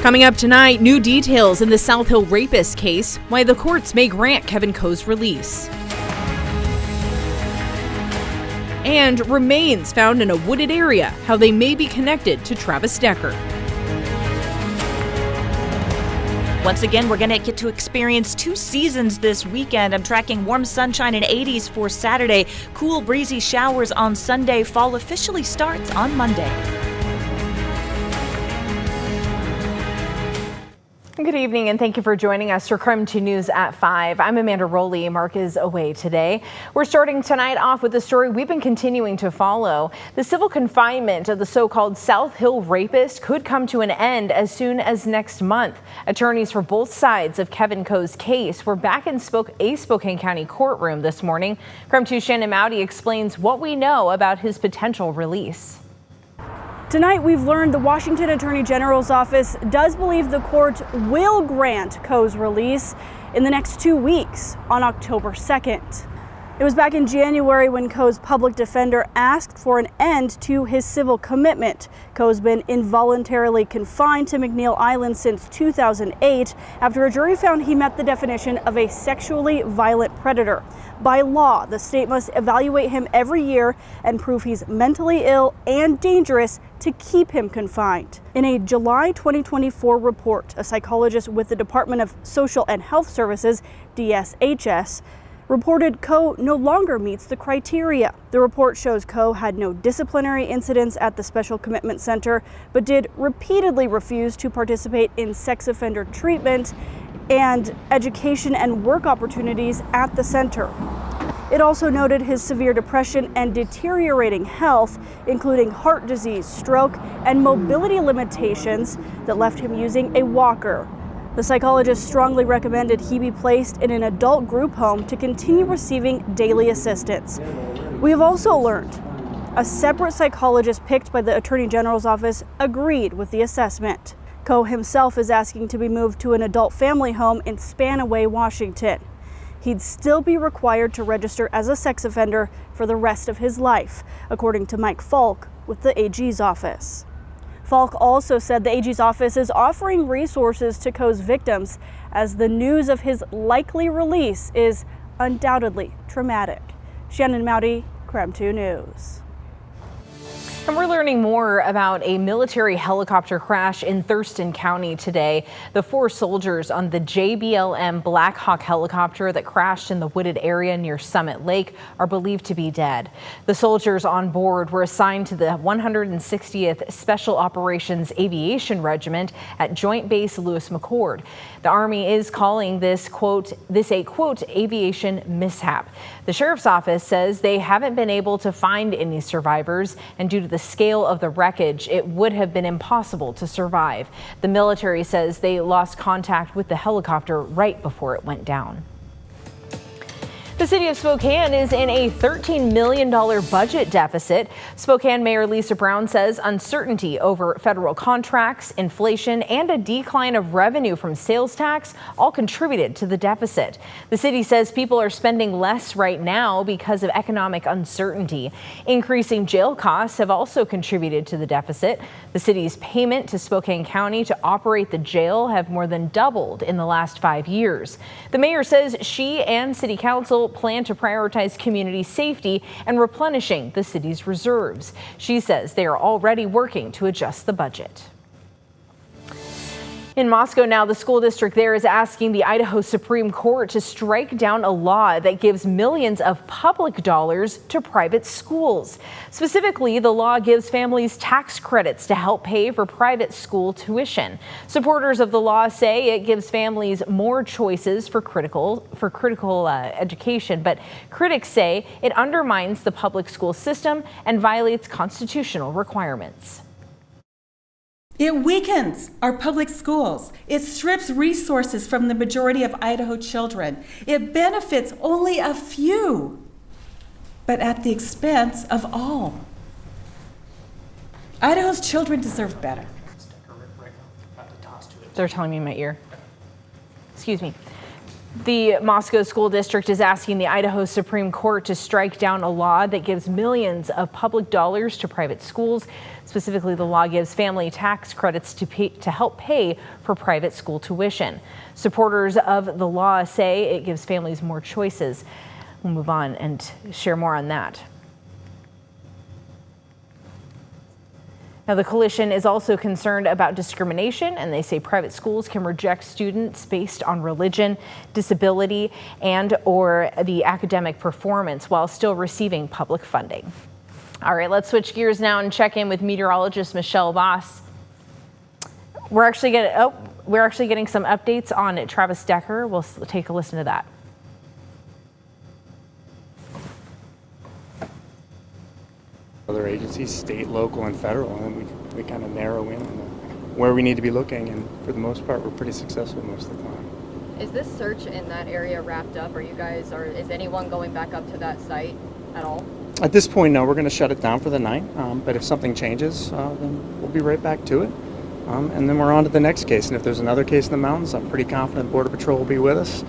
Coming up tonight, new details in the South Hill Rapist case, why the courts may grant Kevin Coe's release. And remains found in a wooded area, how they may be connected to Travis Decker. Once again, we're going to get to experience 2 seasons this weekend. I'm tracking warm sunshine in 80s for Saturday, cool breezy showers on Sunday. Fall officially starts on Monday. Good evening and thank you for joining us for KREM 2 News at 5. I'm Amanda Rowley. Mark is away today. We're starting tonight off with a story we've been continuing to follow. The civil confinement of the so-called South Hill Rapist could come to an end as soon as next month. Attorneys for both sides of Kevin Coe's case were back in a Spokane County courtroom this morning. KREM 2 Shannon Mowdy explains what we know about his potential release. Tonight, we've learned the Washington Attorney General's office does believe the court will grant Coe's release in the next 2 weeks on October 2nd. It was back in January when Coe's public defender asked for an end to his civil commitment. Coe's been involuntarily confined to McNeil Island since 2008 after a jury found he met the definition of a sexually violent predator. By law, the state must evaluate him every year and prove he's mentally ill and dangerous to keep him confined. In a July 2024 report, a psychologist with the Department of Social and Health Services, DSHS, reported Coe no longer meets the criteria. The report shows Coe had no disciplinary incidents at the Special Commitment Center, but did repeatedly refuse to participate in sex offender treatment and education and work opportunities at the center. It also noted his severe depression and deteriorating health, including heart disease, stroke, and mobility limitations that left him using a walker. The psychologist strongly recommended he be placed in an adult group home to continue receiving daily assistance. We have also learned a separate psychologist picked by the Attorney General's office agreed with the assessment. Coe himself is asking to be moved to an adult family home in Spanaway, Washington. He'd still be required to register as a sex offender for the rest of his life, according to Mike Falk with the AG's office. Falk also said the AG's office is offering resources to Coe's victims as the news of his likely release is undoubtedly traumatic. Shannon Mowdy, KREM 2 News. And we're learning more about a military helicopter crash in Thurston County today. The 4 soldiers on the JBLM Black Hawk helicopter that crashed in the wooded area near Summit Lake are believed to be dead. The soldiers on board were assigned to the 160th Special Operations Aviation Regiment at Joint Base Lewis McChord. The Army is calling this a quote aviation mishap. The sheriff's office says they haven't been able to find any survivors, and due to the scale of the wreckage, it would have been impossible to survive. The military says they lost contact with the helicopter right before it went down. The city of Spokane is in a $13 million budget deficit. Spokane Mayor Lisa Brown says uncertainty over federal contracts, inflation, and a decline of revenue from sales tax all contributed to the deficit. The city says people are spending less right now because of economic uncertainty. Increasing jail costs have also contributed to the deficit. The city's payment to Spokane County to operate the jail have more than doubled in the last 5 years. The mayor says she and city council plan to prioritize community safety and replenishing the city's reserves. She says they are already working to adjust the budget. In Moscow now, the school district there is asking the Idaho Supreme Court to strike down a law that gives millions of public dollars to private schools. Specifically, the law gives families tax credits to help pay for private school tuition. Supporters of the law say it gives families more choices for critical education, but critics say it undermines the public school system and violates constitutional requirements. It weakens our public schools. It strips resources from the majority of Idaho children. It benefits only a few, but at the expense of all. Idaho's children deserve better. They're telling me in my ear. Excuse me. The Moscow School District is asking the Idaho Supreme Court to strike down a law that gives millions of public dollars to private schools. Specifically, the law gives family tax credits to help pay for private school tuition. Supporters of the law say it gives families more choices. We'll move on and share more on that. Now, the coalition is also concerned about discrimination, and they say private schools can reject students based on religion, disability, and/or the academic performance while still receiving public funding. All right, let's switch gears now and check in with meteorologist Michelle Voss. We're actually getting some updates on Travis Decker. We'll take a listen to that. Other agencies, state, local, and federal, and we kind of narrow in where we need to be looking, and for the most part, we're pretty successful most of the time. Is this search in that area wrapped up? Is anyone going back up to that site at all? At this point, no, we're going to shut it down for the night, but if something changes, then we'll be right back to it. And then we're on to the next case, and if there's another case in the mountains, I'm pretty confident Border Patrol will be with us,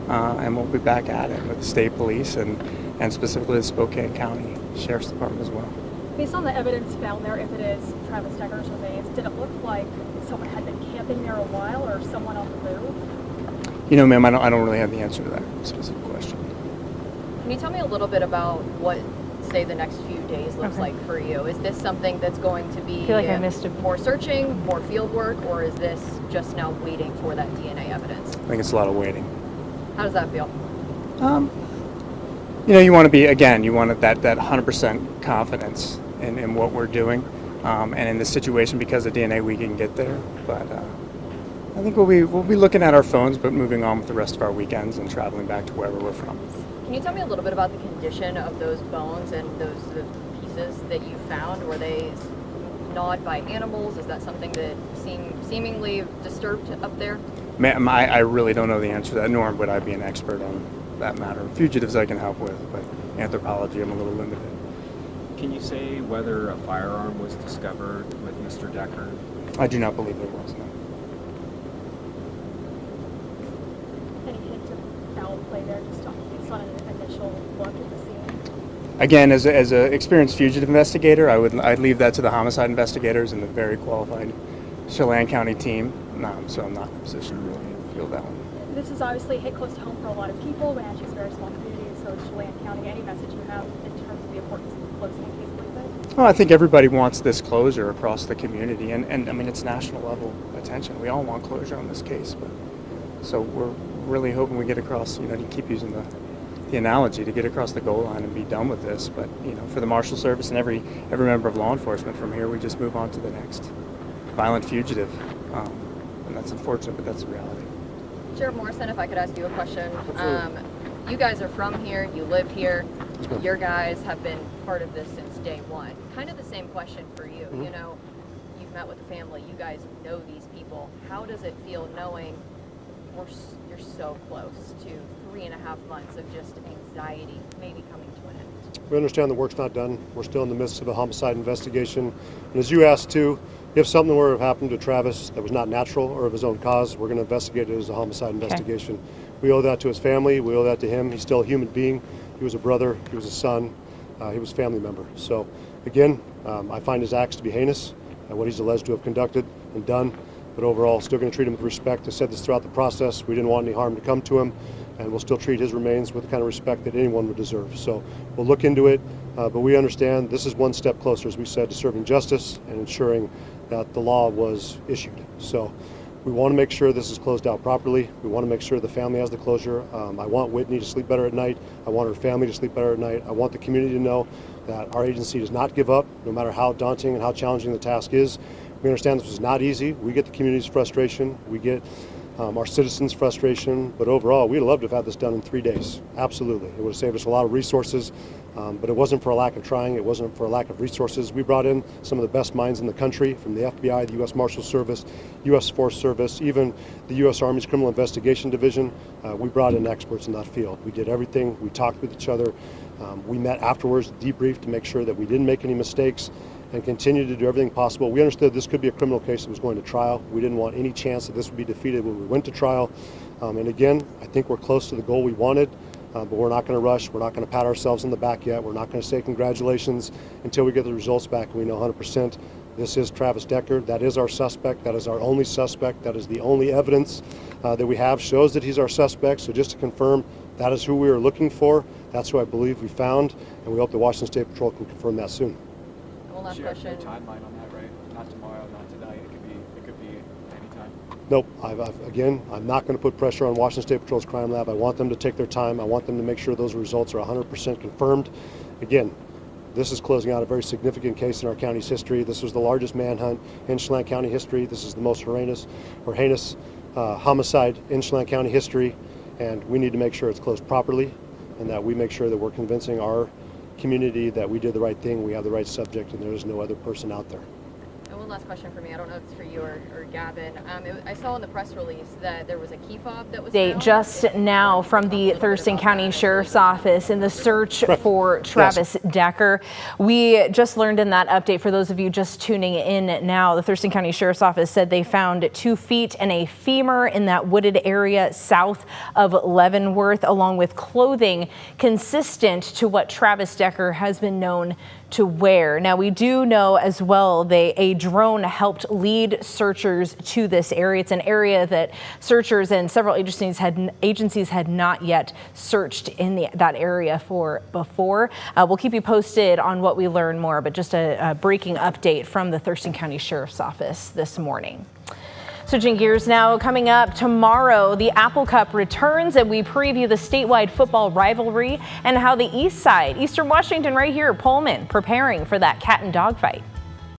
and we'll be back at it with the state police and specifically the Spokane County Sheriff's Department as well. Based on the evidence found there, if it is Travis Decker's remains, did it look like someone had been camping there a while or someone on the move? You know, ma'am, I don't really have the answer to that specific question. Can you tell me a little bit about what, say, the next few days looks like for you? Is this something that's going to be more searching, more field work, or is this just now waiting for that DNA evidence? I think it's a lot of waiting. How does that feel? You know, you want to be, again, you want that 100% confidence in what we're doing, and in this situation, because of DNA, we can get there. But I think we'll be looking at our phones, but moving on with the rest of our weekends and traveling back to wherever we're from. Can you tell me a little bit about the condition of those bones and those pieces that you found? Were they gnawed by animals? Is that something that seemingly disturbed up there? Ma'am, I really don't know the answer to that, nor would I be an expert on that matter. Fugitives I can help with, but anthropology I'm a little limited. Can you say whether a firearm was discovered with Mr. Decker? I do not believe there was, no. Any hint of foul play there, just based on an initial look at the scene? Again, as an experienced fugitive investigator, I'd leave that to the homicide investigators and the very qualified Chelan County team. So I'm not in a position to really feel that one. This is obviously hit close to home for a lot of people. Wenatchee's a very small community, so is Chelan County. Any message you have in terms of the importance of closing a case like this? Well, I think everybody wants this closure across the community, and I mean, it's national level attention. We all want closure on this case, but so we're really hoping we get across, to keep using the analogy, to get across the goal line and be done with this. But, for the Marshal Service and every member of law enforcement, from here we just move on to the next violent fugitive. And that's unfortunate, but that's the reality. Sheriff Morrison, if I could ask you a question. You guys are from here, you live here, your guys have been part of this since day one. Kind of the same question for you. Mm-hmm. You've met with the family, you guys know these people. How does it feel knowing you're so close to 3.5 months of just anxiety maybe coming to an end? We understand the work's not done. We're still in the midst of a homicide investigation. And as you asked too, if something were to happen to Travis that was not natural or of his own cause, we're going to investigate it as a homicide investigation. We owe that to his family. We owe that to him. He's still a human being. He was a brother. He was a son. He was a family member. So again, I find his acts to be heinous and what he's alleged to have conducted and done. But overall, still going to treat him with respect. I said this throughout the process. We didn't want any harm to come to him, and we'll still treat his remains with the kind of respect that anyone would deserve. So we'll look into it, but we understand this is one step closer, as we said, to serving justice and ensuring that the law was issued. So we want to make sure this is closed out properly. We want to make sure the family has the closure. I want Whitney to sleep better at night. I want her family to sleep better at night. I want the community to know that our agency does not give up, no matter how daunting and how challenging the task is. We understand this was not easy. We get the community's frustration. We get our citizens' frustration. But overall, we'd love to have had this done in 3 days. Absolutely. It would have saved us a lot of resources. But it wasn't for a lack of trying. It wasn't for a lack of resources. We brought in some of the best minds in the country, from the FBI, the U.S. Marshal Service, U.S. Forest Service, even the U.S. Army's Criminal Investigation Division. We brought in experts in that field. We did everything. We talked with each other. We met afterwards, debriefed to make sure that we didn't make any mistakes, and continued to do everything possible. We understood this could be a criminal case that was going to trial. We didn't want any chance that this would be defeated when we went to trial. And again, I think we're close to the goal we wanted, but we're not going to rush. We're not going to pat ourselves on the back yet. We're not going to say congratulations until we get the results back and we know 100% this is Travis Decker. That is our suspect. That is our only suspect. That is the only evidence that we have shows that he's our suspect. So just to confirm, that is who we are looking for. That's who I believe we found, and we hope the Washington State Patrol can confirm that soon. One last Sheriff, question. no timeline on that, right? Not tomorrow, not tonight. It could be anytime. Nope. Again, I'm not going to put pressure on Washington State Patrol's crime lab. I want them to take their time. I want them to make sure those results are 100% confirmed. Again, this is closing out a very significant case in our county's history. This was the largest manhunt in Chelan County history. This is the most heinous homicide in Chelan County history, and we need to make sure it's closed properly and that we make sure that we're convincing our community that we did the right thing, we have the right subject, and there is no other person out there. And one last question for me. I don't know if it's for you or Gavin. I saw in the press release that there was a key fob that was found. Just now from the Thurston County Sheriff's Office in the search for Travis Decker. We just learned in that update, for those of you just tuning in now, the Thurston County Sheriff's Office said they found 2 feet and a femur in that wooded area south of Leavenworth, along with clothing consistent to what Travis Decker has been known to wear. Now, we do know as well a drone helped lead searchers to this area. It's an area that searchers and several agencies had not yet searched in that area for before. We'll keep you posted on what we learn more, but just a breaking update from the Thurston County Sheriff's Office this morning. Switching gears now, coming up tomorrow, the Apple Cup returns and we preview the statewide football rivalry and how the East Side, Eastern Washington right here, Pullman, preparing for that cat and dog fight.